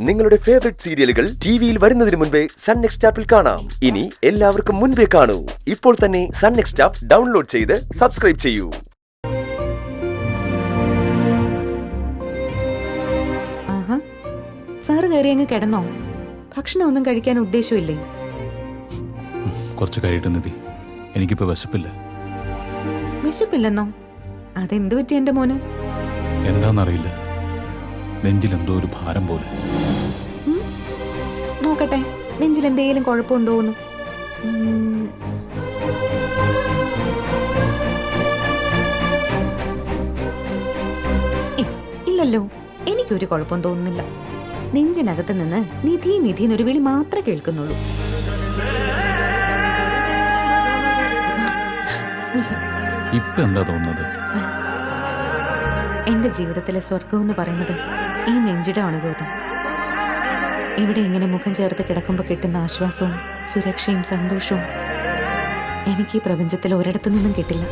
നിങ്ങളുടെ ഫേവറേറ്റ് സീരിയലുകൾ ടിവിയിൽ വരുന്നതിന് മുൻപേ സൺ നെക്സ്റ്റ് ആപ്പിൽ കാണാം. ഇനി എല്ലാവർക്കും മുൻപേ കാണൂ. ഇപ്പോൾ തന്നെ സൺ നെക്സ്റ്റ് ആപ്പ് ഡൗൺലോഡ് ചെയ്ത് സബ്സ്ക്രൈബ് ചെയ്യൂ. സാറ് കയറി അങ്ങ് കിടന്നോ? ഭക്ഷണം ഒന്നും കഴിക്കാൻ ഉദ്ദേശമില്ലേ? കുറച്ച് കഴിയിട്ട് നിധി, എനിക്കിപ്പോ വിശപ്പില്ല. വിശപ്പില്ലെന്നോ? അതെന്ത് പറ്റി എന്റെ മോന്? എന്താന്നറിയില്ല, നെഞ്ചിലെന്തോ ഒരു ഭാരം പോലെ. നോക്കട്ടെ, നെഞ്ചിൽ എന്തെങ്കിലും കുഴപ്പമുണ്ടോന്ന്. ഇല്ലല്ലോ, എനിക്കൊരു കുഴപ്പം തോന്നുന്നില്ല. നെഞ്ചിനകത്ത് നിന്ന് നിധി നിധി എന്നൊരു വിളി മാത്രമേ കേൾക്കുന്നുള്ളൂ. ഇപ്പൊ എന്താ തോന്നുന്നത്? എന്റെ ജീവിതത്തിലെ സ്വർഗം എന്ന് പറയുന്നത് ഈ നെഞ്ചിട അനുഭവം. ഇവിടെ ഇങ്ങനെ മുഖം ചേർത്ത് കിടക്കുമ്പോൾ കിട്ടുന്ന ആശ്വാസവും സുരക്ഷയും സന്തോഷവും എനിക്ക് ഈ പ്രപഞ്ചത്തിൽ ഒരിടത്തു നിന്നും കിട്ടില്ല.